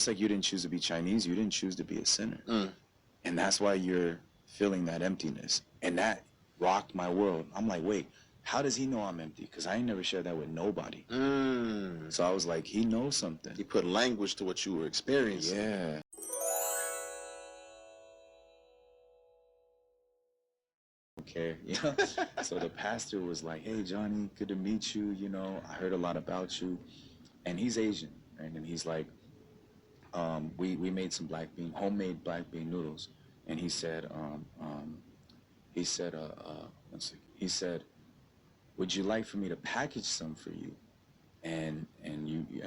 It's like you didn't choose to be Chinese, you didn't choose to be a sinner. And that's why you're feeling that emptiness. And that rocked my world. I'm like, wait, how does he know I'm empty? Because I ain't never shared that with nobody. So I was like, he knows something. He put language to what you were experiencing. Yeah. Care, you know. So the pastor was like, hey Johnny, good to meet you, you know, I heard a lot about you. And he's Asian, right? And he's like, we made some homemade black bean noodles. And he said, one second. He said, would you like for me to package some for you and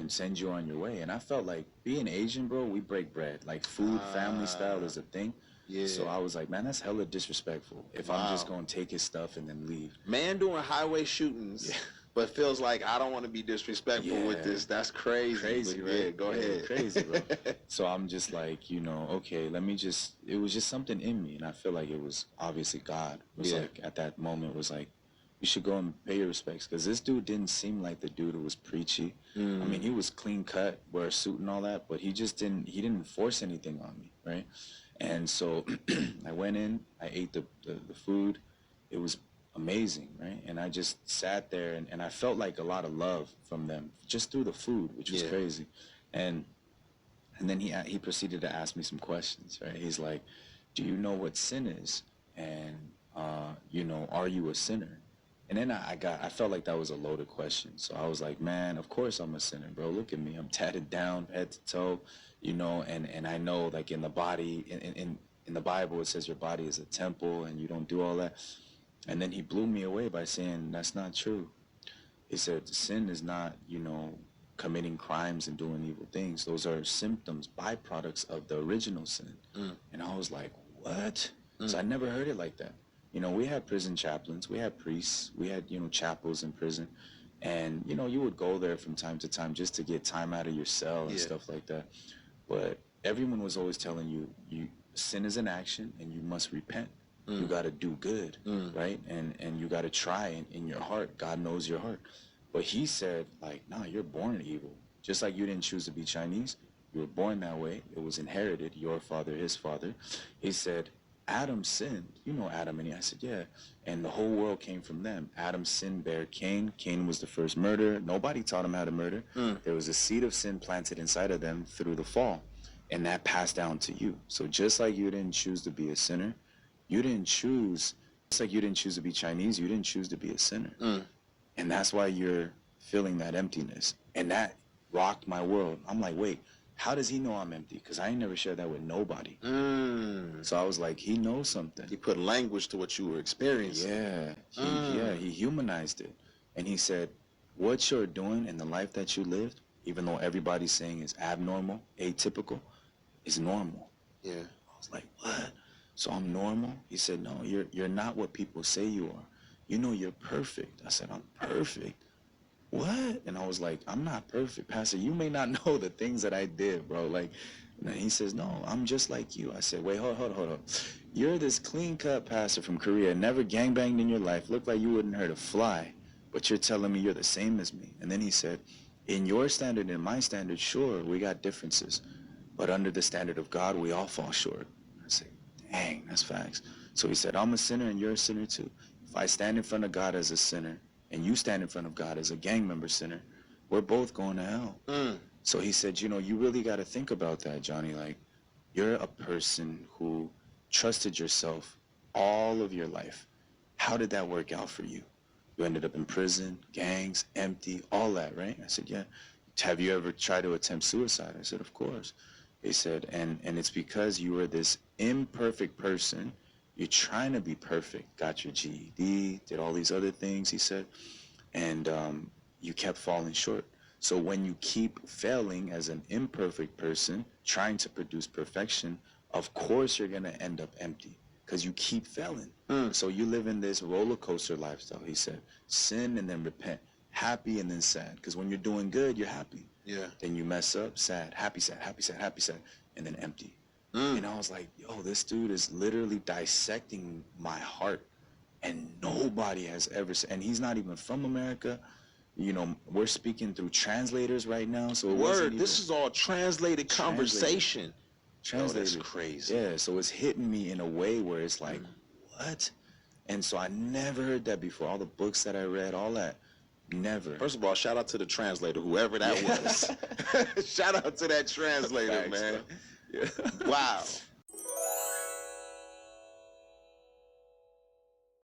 send you on your way? And I felt like, being Asian, bro, we break bread. Like food, family style is a thing. Yeah. So I was like, man, that's hella disrespectful if I'm just going to take his stuff and then leave. Man doing highway shootings, but feels like I don't want to be disrespectful with this. That's crazy. Crazy, right? Yeah, go ahead. Crazy, bro. So I'm just like, you know, okay, it was just something in me. And I feel like it was obviously God. It was like, at that moment, was like, you should go and pay your respects. Because this dude didn't seem like the dude who was preachy. I mean, he was clean cut, wear a suit and all that, but he didn't force anything on me, right? And so I went in, I ate the food. It was amazing, right? And I just sat there and I felt like a lot of love from them just through the food, which was crazy. And then he proceeded to ask me some questions, right? He's like, do you know what sin is? And, you know, are you a sinner? And then I felt like that was a loaded question. So I was like, man, of course I'm a sinner, bro. Look at me. I'm tatted down head to toe, you know, and I know, like, in the body, in the Bible, it says your body is a temple and you don't do all that. And then he blew me away by saying, that's not true. He said, sin is not, you know, committing crimes and doing evil things. Those are symptoms, byproducts of the original sin. And I was like, what? So I never heard it like that. You know, we had prison chaplains, we had priests, we had, you know, chapels in prison. And, you know, you would go there from time to time just to get time out of your cell and stuff like that. But everyone was always telling you, sin is an action and you must repent. You got to do good, right? And you got to try in your heart. God knows your heart. But he said, like, nah, you're born evil. Just like you didn't choose to be Chinese, you were born that way. It was inherited, your father, his father. He said, Adam sinned. You know Adam and Eve. I said, yeah. And the whole world came from them. Adam's sin bare Cain. Cain was the first murderer. Nobody taught him how to murder. There was a seed of sin planted inside of them through the fall. And that passed down to you. So just like you didn't choose to be a sinner, just like you didn't choose to be Chinese, you didn't choose to be a sinner. And that's why you're feeling that emptiness. And that rocked my world. I'm like, wait, how does he know I'm empty? Because I ain't never shared that with nobody. So I was like, he knows something. He put language to what you were experiencing. He humanized it. And he said, what you're doing in the life that you lived, even though everybody's saying is abnormal, atypical, is normal. Yeah. I was like, what? So I'm normal? He said, no, you're not what people say you are. You know you're perfect. I said, I'm perfect? What? And I was like, I'm not perfect, Pastor. You may not know the things that I did, bro. Like, and he says, no, I'm just like you. I said, wait, hold on. You're this clean-cut pastor from Korea, never gangbanged in your life, looked like you wouldn't hurt a fly, but you're telling me you're the same as me. And then he said, in your standard and my standard, sure, we got differences, but under the standard of God, we all fall short. I said, dang, that's facts. So he said, I'm a sinner and you're a sinner too. If I stand in front of God as a sinner, and you stand in front of God as a gang member sinner, we're both going to hell. So he said, you know, you really got to think about that, Johnny. Like, you're a person who trusted yourself all of your life. How did that work out for you? You ended up in prison, gangs, empty, all that, right? I said, yeah. Have you ever tried to attempt suicide? I said, of course. He said, and it's because you were this imperfect person. You're trying to be perfect, got your GED, did all these other things, he said, and you kept falling short. So when you keep failing as an imperfect person, trying to produce perfection, of course you're going to end up empty because you keep failing. So you live in this roller coaster lifestyle, he said. Sin and then repent. Happy and then sad. Because when you're doing good, you're happy. Yeah. Then you mess up, sad, happy, sad, happy, sad, happy, sad, and then empty. And I was like, yo, this dude is literally dissecting my heart. And nobody has ever said, and he's not even from America. we're speaking through translators right now. So Word, this is all translated conversation. Translated. That's crazy. Yeah, so it's hitting me in a way where it's like, what? And so I never heard that before. All the books that I read, all that, never. First of all, shout out to the translator, whoever that was. Shout out to that translator, Facts, man. Yeah. Wow.